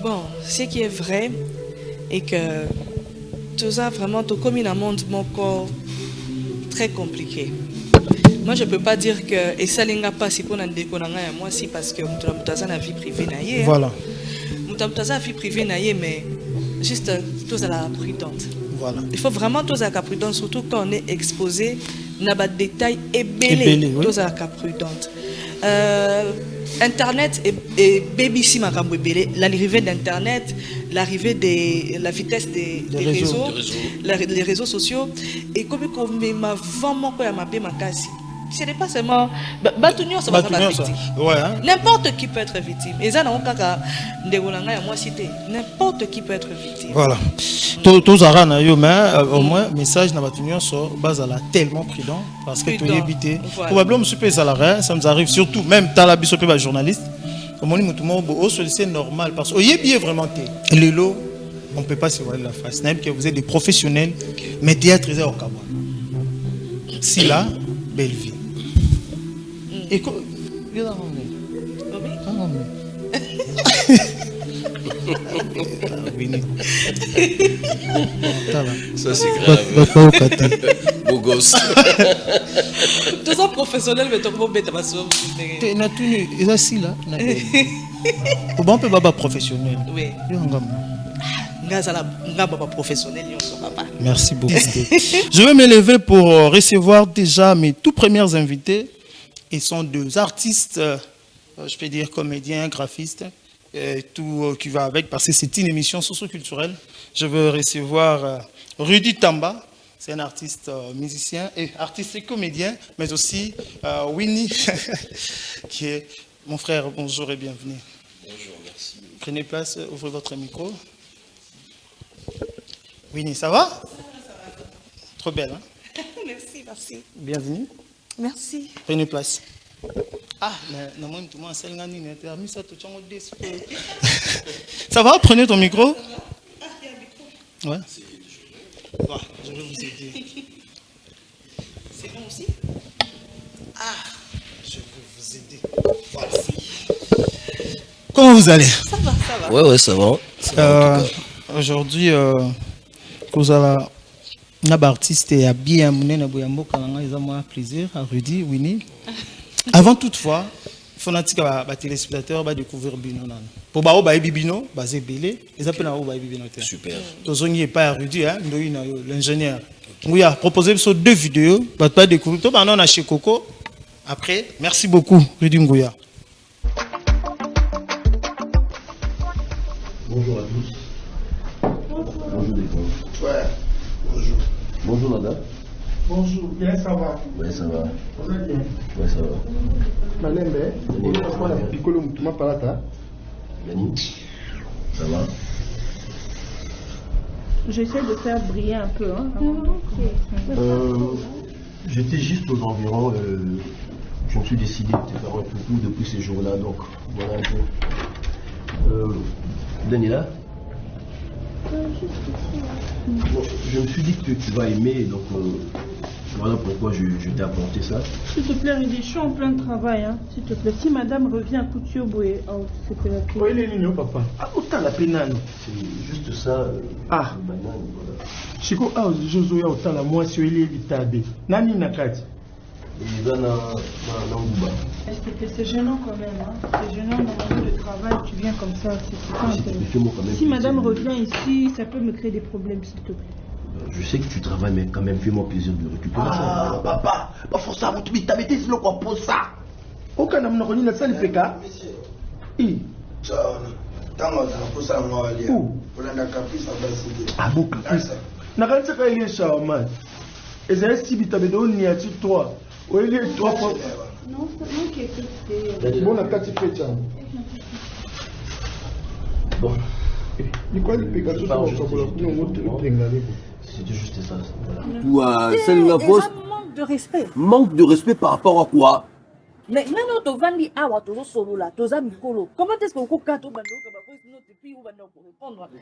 Bon, ce qui est vrai est que tout ça vraiment, tout comme il a un monde mon corps très compliqué. Moi, je ne peux pas dire que et ça n'est pas si pour moi si parce que mutamutaza na vie privée naie. Voilà. Mutamutaza vie privée naie mais juste tous à la prudente. Voilà. Il faut vraiment tous à la prudence surtout quand on est exposé n'a pas de détails ébélés tous à la prudente. Internet et BBC l'arrivée d'internet, l'arrivée de la vitesse des réseaux, les réseaux sociaux et comme m'a vraiment quoi m'a bien ma case. Ce n'est pas seulement Batunion, ça va être victime. N'importe qui peut être victime. Et ça n'a aucun moi cité. N'importe qui peut être victime. Voilà. Tous arana yo mais au moins message na Batunion sur base à la tellement prudent parce que tu es évité. Probablement super salarié, ça nous arrive surtout même dans la bisope ba journaliste. Comme on dit mutumo c'est normal parce que y bien vraiment té. Lelo on peut pas se voir la face. Même que vous êtes des professionnels médiatres au Cameroun. Si là belle vie. Et quoi? Ça c'est grave. Beau gosse. Tout ça professionnel mais tout bête ma soeur. Tu n'as tenu et ça là. Comment peut baba professionnel? Oui. Merci beaucoup. Je vais m'élever pour recevoir déjà mes tout premières invités. Ils sont deux artistes, je peux dire comédiens, graphistes, tout qui va avec, parce que c'est une émission socio-culturelle. Je veux recevoir Rudy Tamba, c'est un artiste musicien et artiste et comédien, mais aussi Winnie, qui est mon frère. Bonjour et bienvenue. Bonjour, merci. Prenez place, ouvrez votre micro. Winnie, ça va? Ça va. Trop belle, hein? Merci, merci. Bienvenue. Merci. Prenez place. Ah, mais non, moi, tout le monde ça va? Prenez ton micro. Ouais. Je vais vous aider. C'est bon aussi? Ah, je vais vous aider. Voilà. Comment vous allez? Ça va, ça va. Ouais, ça va. Aujourd'hui, vous avez un artiste et bien amené na boyambo kananga ils ont plaisir à Rudy Winnie. Avant toutefois, il faut que les téléspectateurs découvrir Bino. Pour ba oba bibino, basé belé, ils appellent na oba bibino. Super. Tozongi pas Rudy hein, l'ingénieur. Oui, a proposé sur deux vidéos, pas découvrir. Toi maintenant on a chez Coco. Après, merci beaucoup Rudy Ngouya. Bonjour à tous. Bonjour les gars. Ouais. Bonjour. Bonjour madame. Bonjour, bien ça va? Ouais, ça va. Vous allez bien? Ouais, ça va. Malembe, on a piccolo mutuma palata. Yanni, ça va? J'essaie de faire briller un peu. Hein. J'étais juste aux environs. Je me suis décidé de faire un coucou depuis ces jours-là, donc voilà un peu. Daniela? Bon, je me suis dit que tu vas aimer, donc voilà pourquoi je t'ai apporté ça. S'il te plaît, Rudy, je suis en plein travail. Hein. S'il te plaît, si madame revient à couture, bouée, oh, c'est la clé. Oui, il est papa. Ah, autant la pénale. C'est juste ça. Ah, banane, voilà. Chico, ah, Jozo, ya autant la moi, si il est vitabé. Nani nakati. Il va dans Ngouba. C'est gênant quand même. Hein. C'est gênant dans le monde de travail. Tu viens comme ça. C'est pas intéressant. Si madame revient ici, ça peut me créer des problèmes, s'il te plaît. Je sais que tu travailles, mais quand même, fais-moi plaisir de récupérer ça. Ah, papa, pas forcément, tu m'as dit, c'est le quoi pour ça. Aucun homme n'a connu la salle PK. Oui. Ah, bon, caprice. N'a pas de il est charmant. Et c'est si vite avec un niatique 3. Oui, il est 3 fois. Non, c'est moi qui ai fait. Bon, on a 4 fait. Bon. C'était juste ça. Voilà. C'est la poste. Manque de respect. Manque de respect par rapport à quoi? Mais maintenant, tu vas dire, ah, tu vas solo là, tu vas mikolo. Comment est-ce que vous avez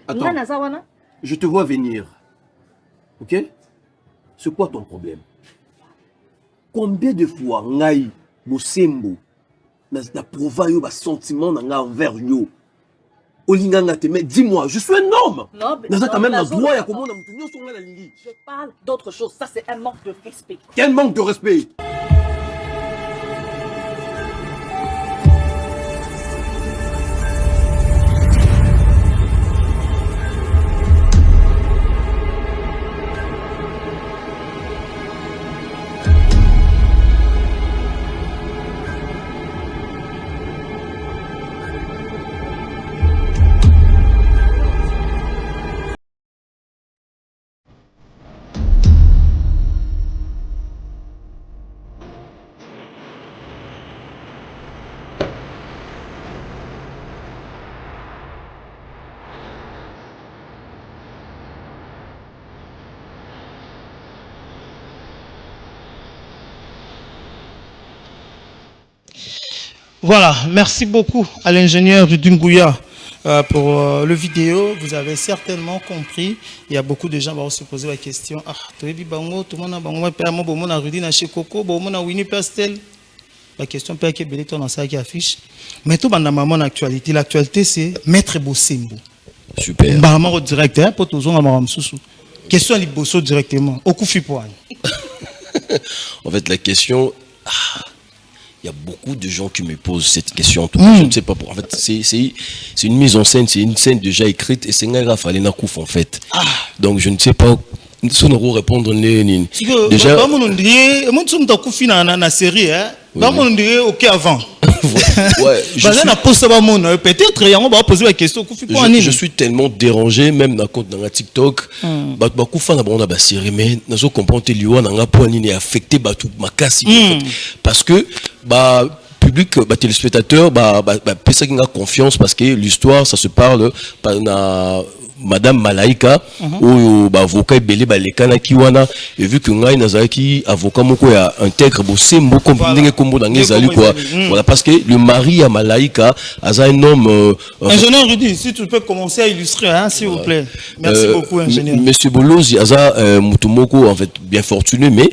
Attends, je te vois venir. Ok? C'est quoi ton problème? Combien de fois, Ngai, Bosembo, n'a prouvé un sentiment envers yo? Olinganga te, mais dis-moi, je suis un homme. Non, mais Naza quand même un droit, je parle d'autre chose. Ça, c'est un manque de respect. Quel manque de respect? Voilà, merci beaucoup à l'ingénieur Dungouya pour le vidéo. Vous avez certainement compris. Il y a beaucoup de gens qui vont se poser la question. Ah, tout le monde a Rudy chez Coco, a Winnie Pastel. La question peut être belle dans ça qui affiche. Mais tout dans mon actualité. L'actualité c'est Maître Bossembo. Super. Barama direct hein pour toujours na Soussou. Question li bosso directement. Okufi poan. En fait, la question. Il y a beaucoup de gens qui me posent cette question. Je ne sais pas pourquoi. En fait, c'est une mise en scène, c'est une scène déjà écrite et c'est un fallait na kouf en fait. Donc je ne sais pas si on va répondre déjà. Na série hein. OK avant. Ouais, je suis tellement dérangé même dans compte dans TikTok. Mais nous comprendre affecté parce que public téléspectateur confiance parce que l'histoire ça se parle Madame Malaika ou avocat belé balekana kiwana et vu que ngai nazaki avocat moko ya intègre Bossembo comme ndenge kombo na ngezali quoi voilà parce que le mari à Malaika aza un homme ingénieur Rudy si tu peux commencer à illustrer hein s'il vous plaît merci beaucoup ingénieur monsieur Bolozi aza mutumoko en fait bien fortuné mais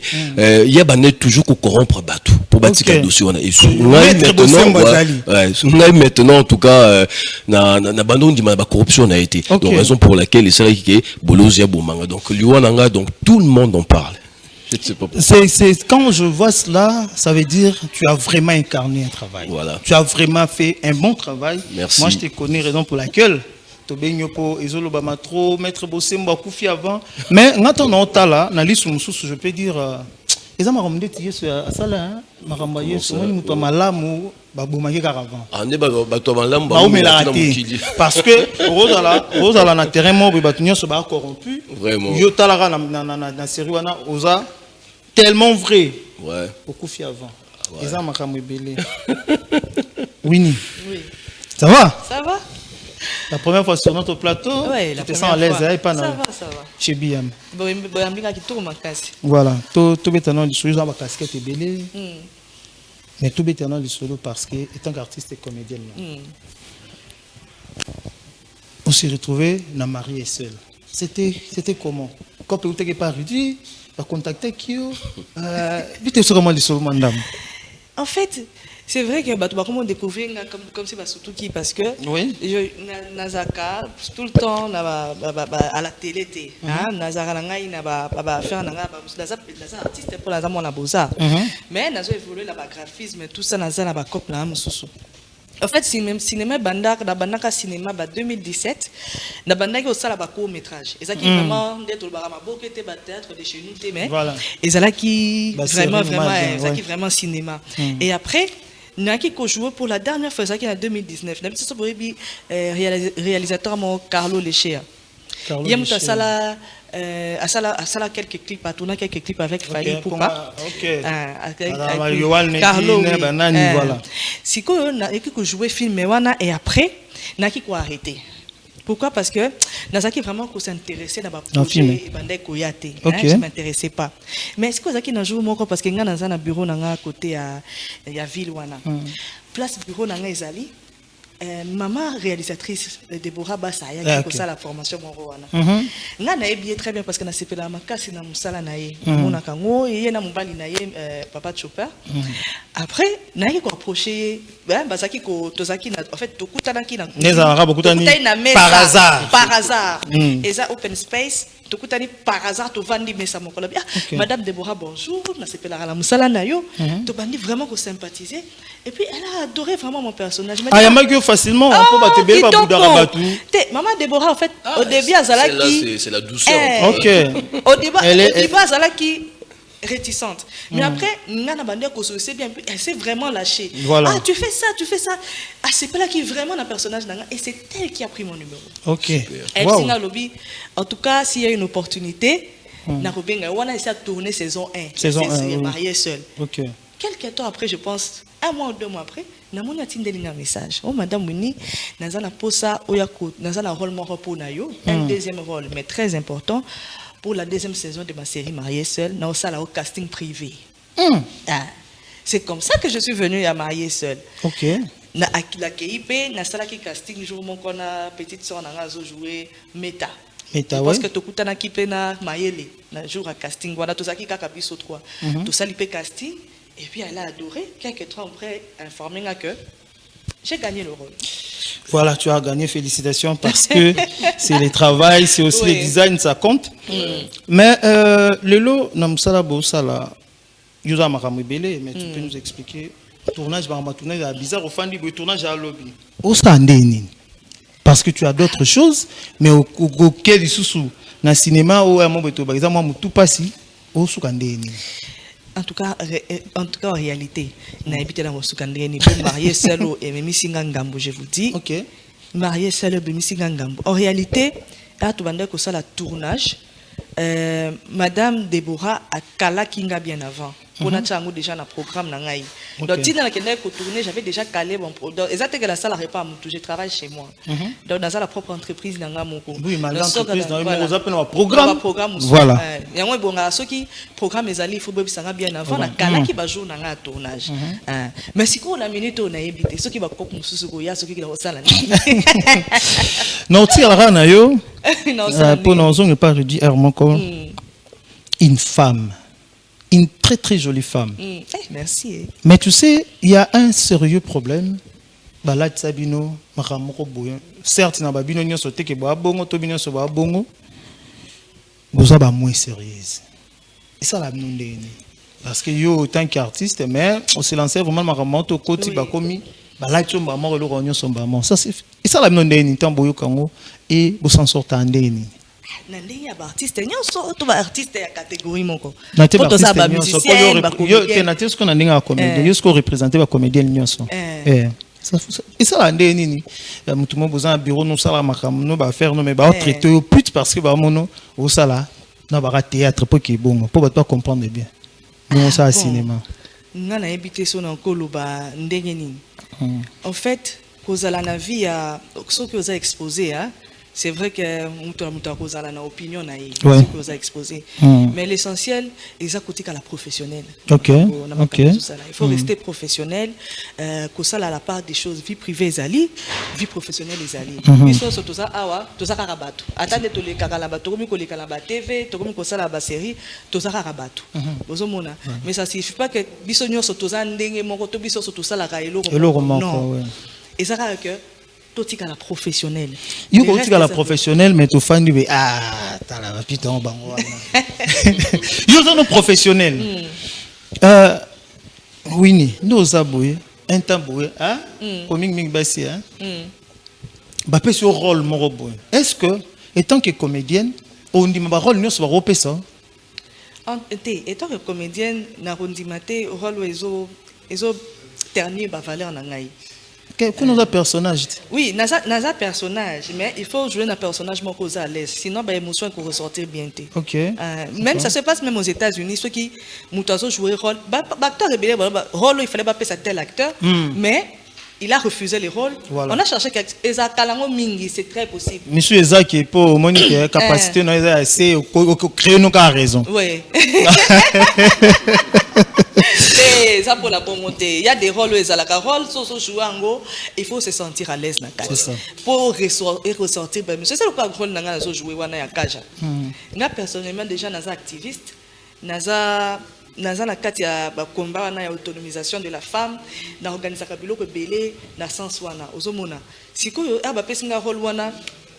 il y a banet toujours ko corrompre batou pour bâtir dossier on a et maintenant en tout cas na bandon di ma corruption a été donc raison pour laquelle il serait que Bolozi a Bomanga donc Luananga donc tout le monde en parle. Je ne sais pas pourquoi. C'est quand je vois cela, ça veut dire tu as vraiment incarné un travail. Voilà. Tu as vraiment fait un bon travail. Merci. Moi je te connais raison pour laquelle Tobenyopo Ezolo Bamatro Maître Bossembo Koufi avant mais quand on entend là na lisu mususu je peux dire eza makambo tiye so asala hein makambo yeso moni muto malamu babomaki karavant ande bato malamu parce que rozala na terrain mo bato nyonso ba corrompu vraiment yo talaka na série wana oza tellement vrai ouais okufi avant eza makambo ebele Winnie oui ça va la première fois sur notre plateau, ouais, tu te sens à l'aise, hein, pas ça va. Chez BM. Voilà, tout bétanon du solo, ma casquette est belle. Mais tout bétanon du solo parce que étant qu'artiste et comédienne. On s'est retrouvé dans Marie et seule. C'était comment? Quand tu n'étais pas Rudy, tu as contacté qui? Tu es sûrement du solo, madame. En fait, c'est vrai que tu vas comment découvrir comme c'est surtout qui parce que oui. Nazaka tout le temps à la télé Nazaka nangai na ba faire nanga artiste pour la zamona boza mais nazo évoluer la graphisme tout ça naza na ba cop na mususu. En fait, cinéma bandaka cinéma 2017 na bandaki au sala ba court métrage et ça qui vraiment d'être le barama beaucoup était ba théâtre de chez nous mais et ça là qui vraiment ça qui vraiment cinéma et après Naki ko joué pour la dernière fois ça qui en 2019 n'habite ça pour réalisateur mon Carlo Lechea il y a muta sala à sala quelques clips à tourner quelques clips avec Fali Poupa Carlo voilà si ko na ko jouer film wana et après naki ko arrêter. Pourquoi? Parce que Nazaki vraiment qu'on s'intéressait dans le projet Bandai Koyate. Je ne m'intéressais pas. Mais est-ce que Nazaki n'a joué encore parce que nous avons un bureau à côté à la ville. Place bureau Ezali. maman réalisatrice Déborah Bassaya qui a la formation Moroana. Nga na bien très bien parce que na sepela makasi na musala na ye. Mona kango ye na mobali na ye papa Chopper. Après na ye ko approcher bazaki ko tozaki na en fait tokutana ki na par hasard. Par hasard. Et ça open space tokutani par hasard to vandi mesa mokolo bien. Madame Déborah bonjour na sepela la musala na yo. To bandi vraiment ko sympathiser et puis elle a adoré vraiment mon personnage. Facilement, on peut battre bébé maman Déborah en fait au début Azalaki c'est la douceur. OK. Au début Azalaki réticente. Mais après Nana Bandé c'est bien elle s'est vraiment lâchée. Voilà. Ah tu fais ça. Ah c'est pas là qui est vraiment un personnage et c'est elle qui a pris mon numéro. OK. Elle signe lobby. En tout cas s'il y a une opportunité na Robenga on a essayé de tourner saison 1. Saison 1 marié seul. OK. Quelques temps après, je pense, 1 mois ou 2 mois après, na moni atindeli un message. Oh madame Muni, naza na posa oyako, naza na rôle moko pour nayo, un deuxième rôle mais très important pour la deuxième saison de ma série Mariée seule, na osala au casting privé. C'est comme ça que je suis venue à Mariée seule. OK. Na akila KIP, na sala ki casting jour mon kona petite sœur na zo jouer Meta. Parce que tokutana ki pe na Mayele, na jour à casting voilà to zaki kaka biso 3. To sali pe casting. Et puis elle a adoré. Quelques temps après, informé que j'ai gagné le rôle. Voilà, tu as gagné, félicitations, parce que c'est le travail, c'est aussi le design, ça compte. Mais le lot, Namsala Bosala, Yusa Makamibele, mais tu peux nous expliquer, tournage, tournage bizarre, au fin du tournage à lobby. Où ça parce que tu as d'autres choses, mais au quai du sous-sous, dans le cinéma, ou à mon beto, par exemple, moi, tout passe, où ça En tout cas, en réalité, na habité dans Mosukandé, ni marié seul et même Singangambo, je vous dis. OK. Marié seul et même Singangambo. En réalité, à tout bande que ça la tournage, Madame Déborah a Kala Kinga bien avant. On a déjà un programme nangai. Donc si dans la tournée, j'avais déjà calé mon produit. Exactement que la salle pas mon je travaille chez moi. Donc dans la propre entreprise nanga moko. Oui, mais l'entreprise dans le programme. Voilà. Il y a un bon gars qui programme les alliés, il faut bien avant la Kala qui va jouer dans un tournage. Mais si on a minute on a évité ceux qui va couper mon sous ceux qui la salle. Non, tu as la yo. Pour nous on n'est pas redire mon corps. Une femme. Une très très jolie femme. Merci. Mais tu sais, il y a un sérieux problème. Balad Sabino, Maramoko Boyan. Certes, il y a un bino sauté qui est bongo, tobino so ba bongo. Vous avez moins sérieuse. Et ça la мнение. Parce que yo tant qu'artiste, mais on s'est lancé vraiment Maramoto côté bakomi. Balad somba mort le rognon somba mort. Ça c'est. Et ça la мнение tant boyo kango et vous s'en sortez ndeni. Nandé ya artiste nyonso to ba artiste ya catégorie moko ko to za ba musicien ba comédien yo ce qu'on a ndinga comédien yo ce qu'on représenter ba comédien nyonso et ça la ndé nini mutu mo bozan bureau no sala makam no ba faire no mais ba traiter au pute parce que ba mono au sala na ba théâtre pour qui bon pour pas comprendre bien non ça cinéma ngana habité so na kolo ba ndenge nini en fait kozala na vie ya ce que vous a exposé hein. C'est vrai que nous avons une opinion que vous a exposé. Mais l'essentiel, c'est côté à la professionnelle. OK. Il faut rester professionnel. Que ça, à la part des choses, vie privée est alliée, vie professionnelle est alliée. Ils sont surtout ça, tout ça carabatu. Attendez, tout les carabatu, comme les carabatu TV, comme ça la série, tout ça carabatu. Mais ça signifie pas que bisogno surtout ça ndenge mon côté bisogno surtout ça la railo. Non. Et ça que tout à la professionnelle. Il y a la professionnelle, mais tout fan du t'as la piton bango. Il y a nos professionnels. Oui, nous avons un tambour, hein, comme ming bassi, hein. Bah sur rôle mon robot. Est-ce que étant que comédienne, on dit ma rôle nous soit repé ça? Étant que comédienne, na rondimate rôle ezo dernier ba valeur na ngai. Que nous a personnage. Oui, naza personnage, mais il faut jouer un personnage moins à l'aise. Sinon, bah, l'émotion est ressortir bien. Ok. Même ça se passe même aux États-Unis, ceux qui m'ont joué rôle, acteur rebelle, rôle il fallait pas passer à tel acteur, mais il a refusé les rôles. Voilà. On a cherché Eza Kalango Mingi, c'est très possible. Monsieur Eza qui est pour Monique capacité, nous a assez créer nos cas raison. Oui. ça pour la bonne montée. Il y a des rôles où ils ont la rôle, il faut se sentir à l'aise. Pour ressortir, c'est ça le rôle que jouer à Kaja. Moi, personnellement, déjà, je suis activiste. Naza na kati ya combat na autonomisation de la femme na organisation biloko belé na sens wana ozomona sikoyo aba pesinga rôle wana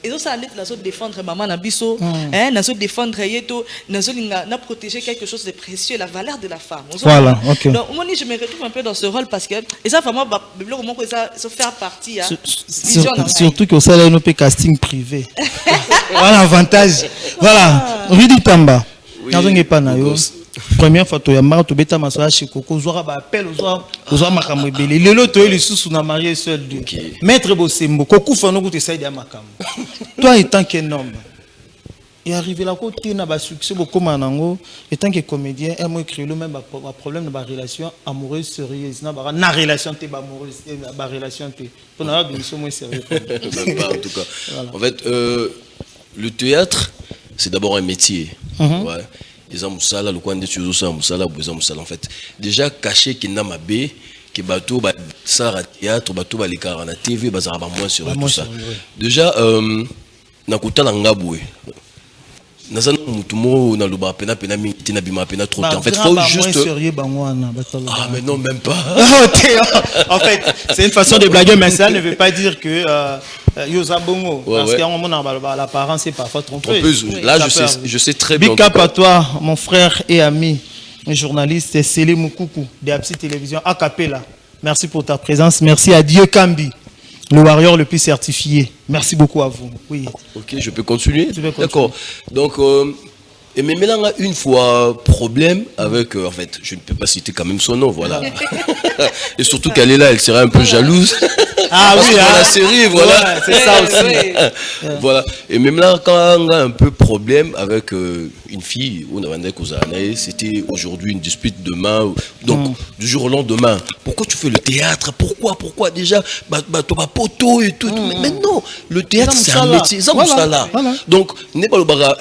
ezo ça allait na défendre maman na biso na défendre yeto na protéger quelque chose de précieux, la valeur de la femme. Voilà, OK. Donc moi je me retrouve un peu dans ce rôle parce que et ça vraiment biloko moko ça faire partie surtout que ça là un peu casting privé. Voilà l'avantage. Voilà, Rudi Tamba. Oui. Pas na yo. Première fois tu as marre tu beta masoa chez Coco zora ba appel ozwa makambo ebele lelo to eli susu na marié seul Dieu. Maître Bosembo Coco fa no ko te saide makambo. Toi étant qu'un homme et arrivé là côté na ba succès beaucoup manango étant que comédien et moi créer le même problème de ba relation amoureuse sérieuse na relation te ba amoureuse ba relation te pour na bien moins sérieux. En tout cas. Voilà. En fait le théâtre c'est d'abord un métier. Ouais. Les amoussala, le coin de choses amoussala, en fait. Déjà caché qu'il n'a pas bé, que bateau ça théâtre, bateau les car na TV, bazar ba moins sur tout ça. Déjà na kota ngaboué. Nazana mutumo na luba pena minti na bima pena trop. En fait, faut juste ah mais non même pas. En fait, c'est une façon de blaguer mais ça ne veut pas dire que Yosabongo parce qu'à un moment l'apparence est parfois trompeuse. Là je sais très bien. Big up à toi mon frère et ami journaliste Célé Moukoukou de Apsi Télévision a cappella. Merci pour ta présence, merci à Dieu Kambi. Le warrior le plus certifié. Merci beaucoup à vous. Oui. Ok, je peux continuer. D'accord. Donc, et même là, on a une fois problème avec, en fait, je ne peux pas citer quand même son nom, voilà. Et surtout qu'elle est là, elle serait un peu jalouse. Ah oui, dans la série, voilà. Ouais, c'est ça aussi. Voilà. Et même là, quand on a un peu problème avec une fille, on a c'était aujourd'hui une dispute demain, donc du jour au lendemain. Pourquoi tu fais le théâtre? Pourquoi déjà tu vas poteau et tout. Mais non, le théâtre c'est un métier. Voilà. Donc, n'est pas le bara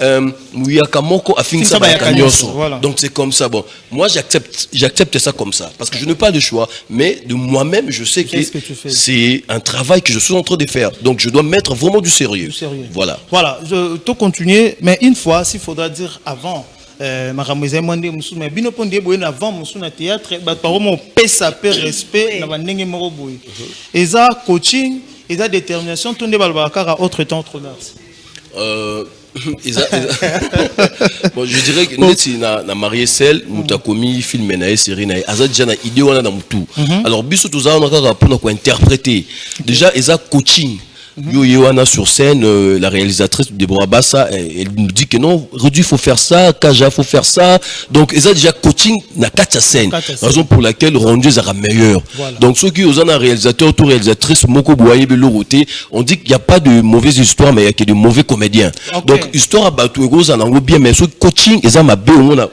donc c'est comme ça. Bon, moi j'accepte ça comme ça parce que je n'ai pas de choix, mais de moi-même je sais que c'est un travail que je suis en train de faire. Donc je dois mettre vraiment du sérieux. Voilà. Voilà, je dois continuer, mais une fois, s'il faudra dire avant maramouze mwande musu mais bino ponde boye avant musu na théâtre ba paromo pesa pe respect na bandenge moko boye. Eza coaching, eza détermination tonde balbaka autre temps trop merci. Bon, je dirais que si na marié celle nous t'a commis film na série na aza déjà na idée wana na mutu. Alors biso toza on a pour interpréter déjà eza coaching. Yo Yoana sur scène, la réalisatrice Deborah Bassa, elle nous dit que non, Rudy faut faire ça, Kaja faut faire ça. Donc ils ont déjà coaching na katia scène. Raison pour laquelle Rondieu sera meilleur. Voilà. Donc ceux qui ont un réalisateur, tout réalisatrice, Moko Boye Beloroté, on dit qu'il n'y a pas de mauvaises histoires, mais il y a que de mauvais comédiens. Okay. Donc histoire à Batou Ego, en anglais bien, mais ce coaching, ils ont ma bé on a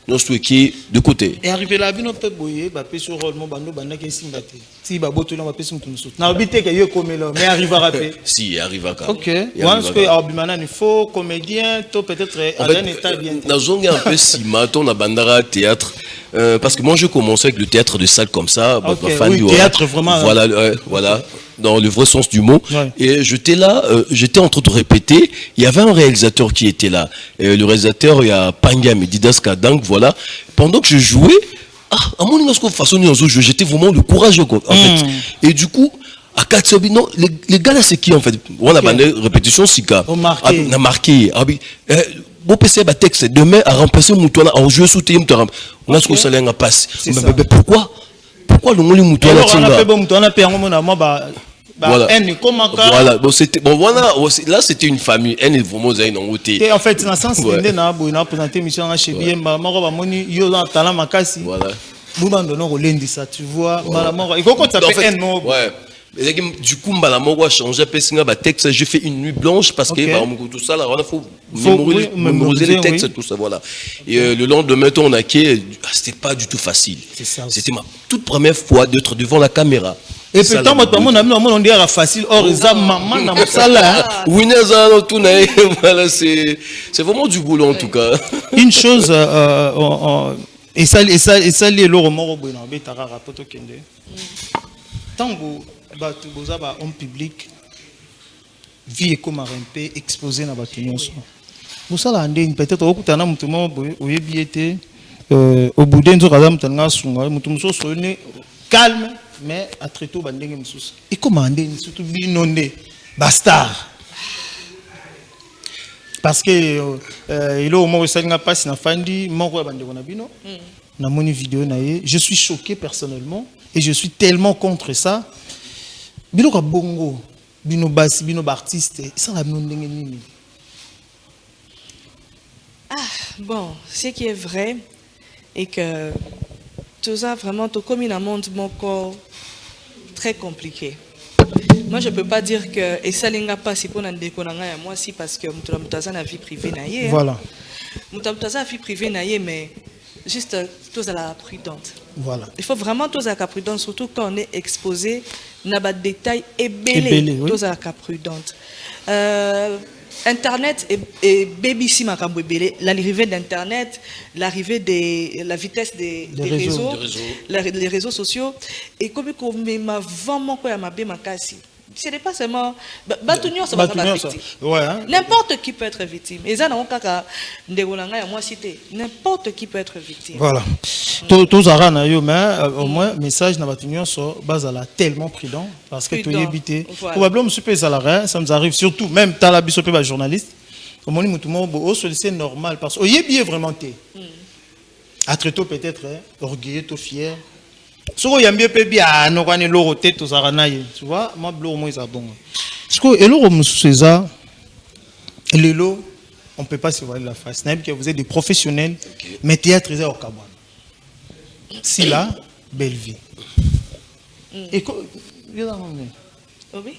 non qui est de côté. Et arrivé là, bino peut boyer, bah pe sur rôle mon bando banda qui simbate. Si bah boto na pe sur tout nous. Na obité que yo comme là, mais arrive à rapper. Si arrive à. OK. Parce que Abimana il faut comédien, toi peut-être à un état bien. Na zonga un peu si maton na bandara théâtre parce que moi je commençais avec le théâtre de salle comme ça, oui, théâtre vraiment. Voilà voilà. Dans le vrai sens du mot. Ouais. Et j'étais là, j'étais en train de répéter. Il y avait un réalisateur qui était là. Et le réalisateur, il y a Panga Medidas Kadang, voilà. Pendant que je jouais, à mon façon j'étais vraiment le courageux, en fait. Et du coup, à Katsobi, non, les gars là, c'est qui en fait? On a une répétition, Sika. On a marqué. Bon PC ba texte demain à remplacer Moutouana à jouer sous TM. On a ce que ça l'a passe. Mais pourquoi? Pourquoi le monde Moutouana voilà. Voilà. Bon, c'était bon. Voilà. Là, c'était une famille. Elle est vraiment et en fait, dans le sens où on a présenté mission chez Biemba, Moni, Yola, Tala Makasi. Voilà. Tu vois, il faut qu'on s'appelle un ouais. Du coup, Malamoro a changé. Texte, j'ai fait une nuit blanche parce que tout ça, là, il faut mémoriser les textes, tout ça, voilà. Et le lendemain, on a qui, c'était pas du tout facile. C'était ma toute première fois d'être devant la caméra. Et pourtant, on dirait facile. Or, maman dans ça oui, c'est vraiment du boulot en tout cas. Une chose, Et ça les loro moro bueno betara rapoto kende. Tango ba tu boza ba homme public vie comme un peu exposé na ba tunyonso. Bosa la ndeni peut-être okutana mutu mo oyebi ete au bout d'un jour adam tanga sunga mutu muso sone calme mais à très tôt ba ndenge mususu. Et comment ndeni surtout binonde bastard. Parce que il au moment où ça n'a pas si na fandi moko bande kona bino na moni vidéo na ye je suis choqué personnellement et je suis tellement contre ça bino ka bongo bino basi bino artiste ça la bino ndenge nini. Bon, ce qui est vrai est que tout ça vraiment tout comme un monde mon corps très compliqué. Moi, je ne peux pas dire que et ça n'est pas si pour moi si parce que mutaza na vie privée naie. Voilà. Mutaza vie privée naie mais juste tous à la prudente. Voilà. Il faut vraiment tous à la prudente surtout quand on est exposé n'a pas de détails et belé tous à la prudente. Internet et baby si l'arrivée d'internet, l'arrivée de la vitesse des réseaux, les réseaux sociaux et comme m'a vraiment quoi m'a bien makasi. Ce n'est pas seulement n'importe qui peut être victime. Et ça n'importe qui peut être victime. Voilà. Tous arana yo mais au moins message na batunyo so bazala tellement prudent parce que tu éviter probablement super salarié ça nous arrive surtout même dans la biso pe journaliste comme on dit mutumo bo c'est normal parce que yebi vraiment té à très tôt peut-être orgueilleux to fier soko yambie pe bia no kwani loro té tous arana ye tu vois moi blo moi ça bon parce que eloro musuza lelo on peut pas se voir la face même que vous êtes des professionnels mais théâtre est au Cameroun. Si là, belle vie. Et quoi? Oui.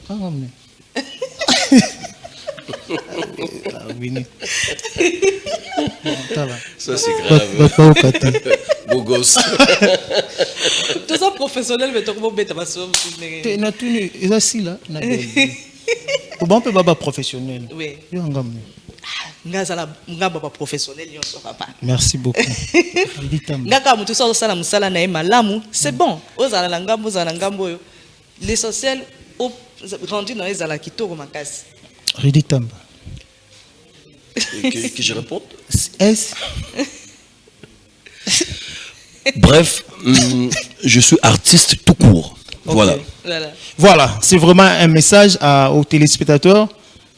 Ça c'est grave. Beau gosse. Tout ça professionnel, mais comment bête ma soeur? Tu n'as tenu. Et ça si là, na belle vie. Comment peut baba professionnel? Oui. Professionnel, merci beaucoup. C'est bon. L'essentiel rendu dans les alakito makasi. Riditamba. Que je réponde? Est. Bref, je suis artiste tout court. Voilà. Voilà, c'est vraiment un message aux téléspectateurs.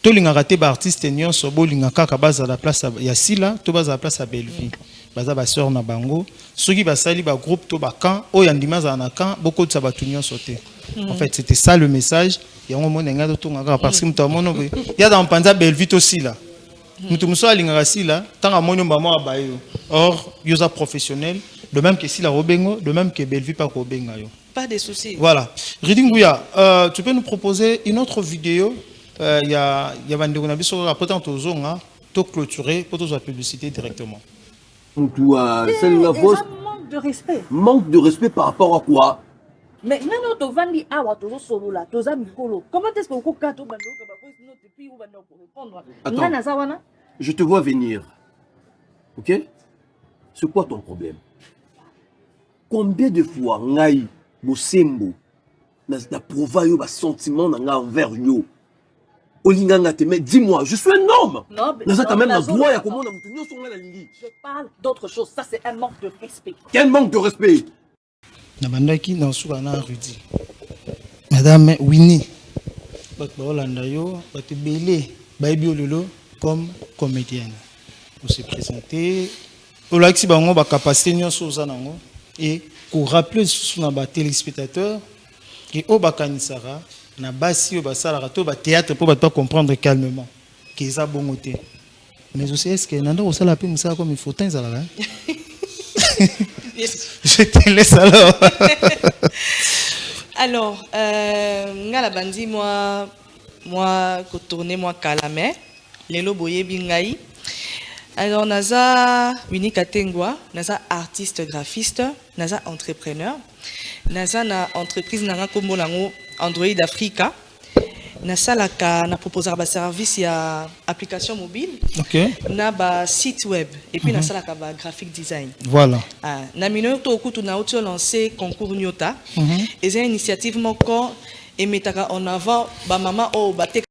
Tout le raté artiste nyon sobo lingaka ka base à la place ya sila to base à la place à Belleville baza ba sœur na bango soki ba sali ba groupe to ba camp o yandima za na camp beaucoup de sabatu nyon sauté. En fait c'était ça le message ya ngo monenga to ngaka parce que muto mono ya dans panza Belleville aussi là muto muso alingaka sila tanga monyo ba mo abayo or yosa professionnel de même que sila robengo de même que Belleville pas robenga yo pas de soucis. Voilà Ridinguya tu peux nous proposer une autre vidéo. Il y a Bandeko Nabiso rapportant aux zones tout clôturé pour toute la publicité directement. Donc, manque de respect. Manque de respect par rapport à quoi? Mais maintenant, tu vas dire ah tu solo là, tu as mikolo. Comment est-ce que vous quatre Attends, je te vois venir. Ok? C'est quoi ton problème? Combien de fois ngai bosembo na prouva yo ba sentiment na envers yo? Mais dis-moi, je suis un homme. Non, mais je parle d'autre chose. Ça, c'est un manque de respect. Quel manque de respect? Madame Winnie, comme comédienne. Vous se présentez. Vous avez une capacité et pour rappeler sur les téléspectateurs que au Bakanisara, na basi au basala to ba théâtre pour pas comprendre calmement que ça bon côté mais aussi est-ce que nando au sala pe musa comme il faut temps ça là je te laisse alors ngala bandi moi ko tourner moi Kalamé lelo boye bingai alors naza Winnie Katengwa naza artiste graphiste naza entrepreneur naza na entreprise nanga kombo nango Android Africa na salaka na proposer ba service ya application mobile. OK. Na ba site web et puis na salaka ba graphic design. Voilà. Na mino to okutu na auto lancer concours Nyota. Et c'est une initiative moko et metaka en avant ba maman o ba te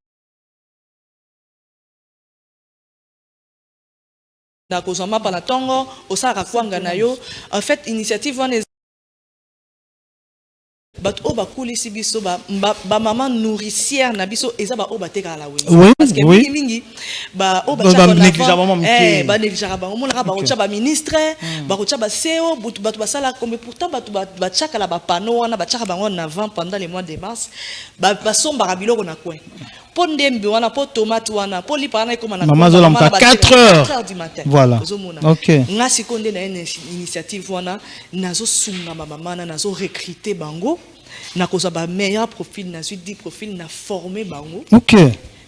na kozoma pa na tongo osaka kwanga na yo. En fait initiative wana bat o ba kulisi biso ba maman nourricière na biso eza ba o ba teka la wenze parce que mingi ba o ba teka na ba négligeable ba mona ba rocha ba ministre ba rocha ba CEO batu ba sala comme pourtant ba tchaka la ba panneau wana ba tchaka bango en avant pendant les mois de mars ba somba biloko na coin po ndembe wana po tomate wana po lipa na ikoma na maman zola mka 4 heures du matin voilà. OK. Ngasi konde na une initiative wana nazo sunga maman na nazo recruter bango na koza ba meilleur profil na 10 profil na former bango. OK.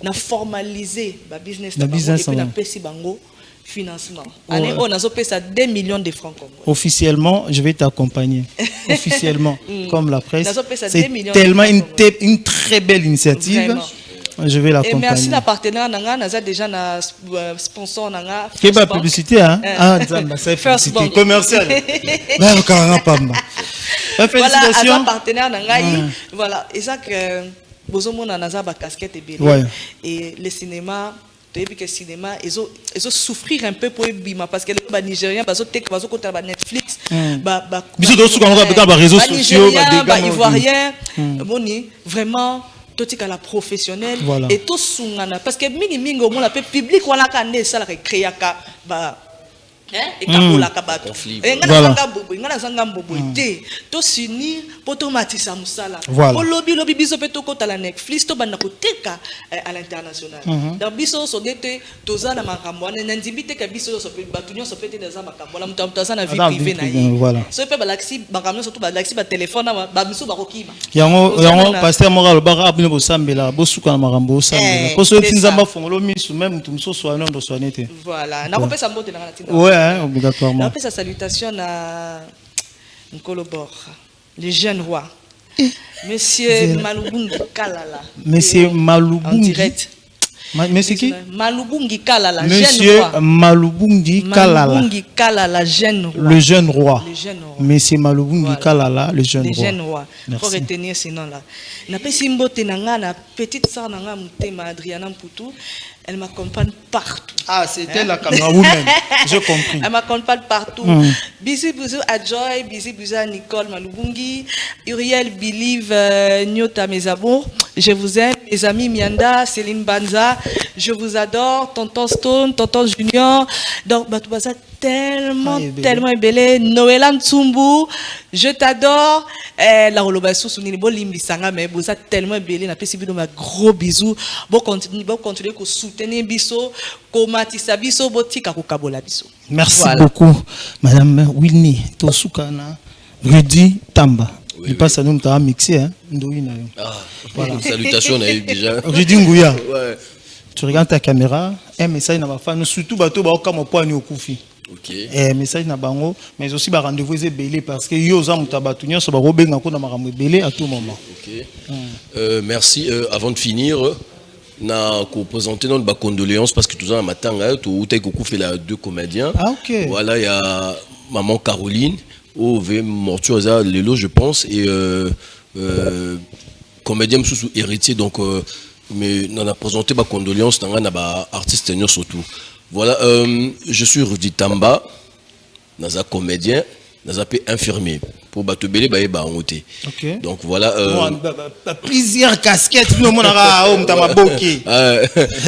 Na formaliser ba business na bango et puis na bango. pesi bango financement. Année on nazo pesa 2 millions de francs congolais. Officiellement, je vais t'accompagner. Officiellement, comme la presse. C'est tellement une très belle initiative. Vraiment. Je vais l'accompagner. Et merci la partenaire nanga naza déjà na sponsor nanga. Quelle belle publicité hein. Ah, c'est publicité commerciale. Là au Karapamba. Félicitations. Voilà, partenaire nanga voilà, et ça que bozomona naza ba casquette et bien. Et le cinéma depuis que le cinéma ils ont souffrir un peu pour bima parce que les Nigériens bazo tek bazo côté ba Netflix biso do suka ngaba ba réseaux sociaux ba Ivoiriens boni vraiment totika la professionnelle et tout sungana parce que mingi au monde la public wala ka ne ça la créaka ba et kabola kabato ngana zanga mbobo te to s'unir pour automatisa musala pour lobby biso pe to kota la Netflix to bana koteka à l'international donc biso so gete toza na makambo na ndibite ka biso so pe batunyo so pete dans makambo la mutu toza na vie privée na ye so pe balaxi makambo surtout balaxi ba téléphone ba biso ba kokiba yango pasteur moral ba abino bo sambela bo suka na makambo sambela ko so tinzamba fongolo misu même mutu muso so anondo so nete voilà na ko pesa mbote na tina obligatoirement. Après sa salutation à Nkolo Bor, le jeune roi. Monsieur Malubungi Kalala. Monsieur Malubungi. En direct. Monsieur qui? Malubungi Kalala, Monsieur Malubungi Kalala. Malubungi Kalala, jeune roi. Le jeune roi. Le jeune roi. Monsieur Malubungi Kalala, le jeune roi. Le jeune roi. Faut retenir ce nom-là. Na pesi mbote nanga na petite sœur nanga mutema Adriana Mputu. Elle m'accompagne partout. Ah, c'était la Camerounaise. J'ai compris. Elle m'accompagne partout. Bisous, bisous à Joy, bisous, bisous à Nicole Malubungi, Uriel, Believe, Nyota, mes amours. Je vous aime, mes amis Mianda, Céline Banza. Je vous adore, Tonton Stone, Tonton Junior. Donc, Batoubaza, tellement ébélé. Noëlan Tsumbu, je t'adore. La Rolobassou, Sounilibo, Limbisanga, mais vous êtes tellement ébélé. Na pesi bido ma gros bisous. Bon continuer que soutenir biso, komatisa biso, botika kokabola biso. Merci beaucoup, Madame Wilny Tosukana, Rudy Tamba. Il passe à nous, tu as mixé, hein? Voilà. Salutations, on a eu déjà. Rudy Ngouya. Tu regardes ta caméra, un message n'a pas fait, surtout bateau, comme au point au Koufi. Ok. Message na bango, mais aussi ba rendez-vous est belé parce que yo za mutabatunya so ba robenga ko na makambo belé à tout moment. Ok. Merci. Avant de finir, na ko présenter notre condoléances parce que tout ça matanga tout tay ko fait la deux comédiens. Ah ok. Voilà, il y a maman Caroline au v mortuosa lelo je pense et comédien sous héritier donc mais on a présenté ma condoléances dans un artiste surtout. Voilà, je suis Rudy Tamba, naza comédien, naza infirmier pour Batobele baeba en côté. OK. Donc voilà plusieurs casquettes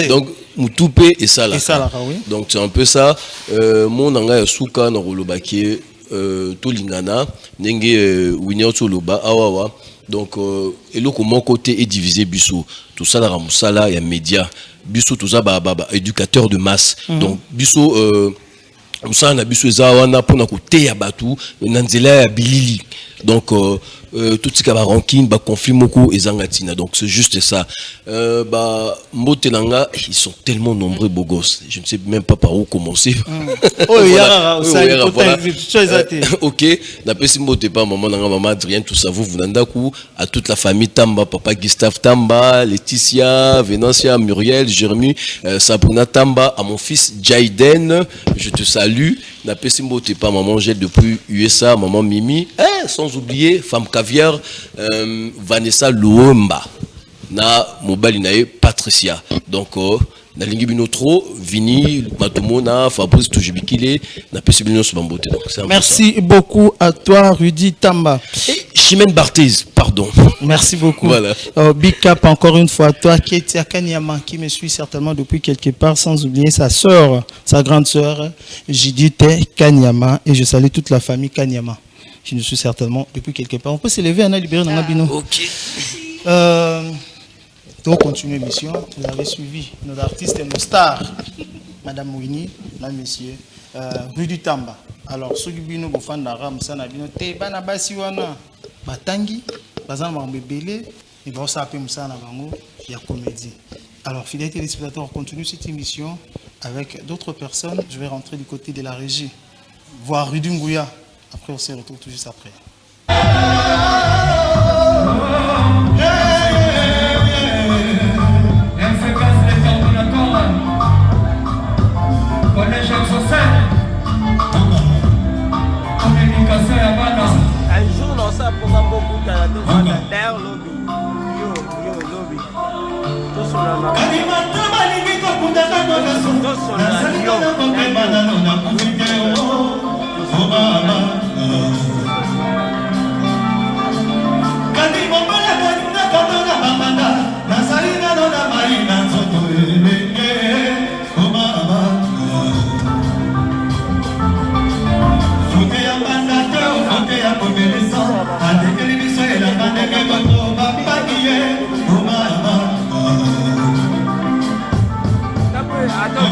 donc Moutoupé et ça là. Et ça là, oui. Donc c'est un peu ça mon nanga suka na rolobaki to lingana ndenge winner to loba awawa. Donc et le comment côté est divisé biso tout ça la ramusala ya média biso tout ça éducateur de masse donc biso musala na biso za wana pona ko te ya batu na nzela ya bilili donc tout ce qui va ranking, bah conflit moko et zangatina. Donc c'est juste ça. Bah Motelanga, ils sont tellement nombreux beaux gosses. Je ne sais même pas par où commencer. Ok, n'appelle si Moté pas maman nanga maman Adrien tout ça vous nandaku à toute la famille Tamba, papa Gustave Tamba, Laetitia, Vénancia, Muriel, Jérémy, Sabrina Tamba, à mon fils Jaiden, je te salue. N'appelle si Moté pas maman j'ai depuis USA, maman Mimi, sans oublier femme caviar Vanessa Luomba na mobile nae Patricia. Donc na lingi binotro Vini Matomona Fabrice Toujibikile na possibilité sur Bambote. Donc merci beaucoup à toi Rudy Tamba et Chimène Barthez, pardon. Merci beaucoup. Voilà. Big Cap encore une fois à toi Ketia Kanyama qui me suit certainement depuis quelque part, sans oublier sa sœur, sa grande sœur Judith Kanyama, et je salue toute la famille Kanyama qui nous suit certainement depuis quelque part. On peut s'élever, on a libéré dans Bino. Ok. Donc, continuer l'émission. Vous avez suivi nos artistes et nos stars. Madame Mouini, mesdames, messieurs, Rudy Tamba. Alors, ceux qui bino bofan d'aram, ça n'a bino te bana basi wana batangi, bazan mambebele, et bah ça appelle ça na bango, il y a comédie. Alors, fidèles téléspectateurs, on continue cette émission avec d'autres personnes. Je vais rentrer du côté de la régie, voir Rudy Ngouya. Après, on se retrouve tout juste après. Un jour, dans ça, pour beaucoup de derrière lobby. Yo, lobby. Tout sur la main. Tout sur la Attends,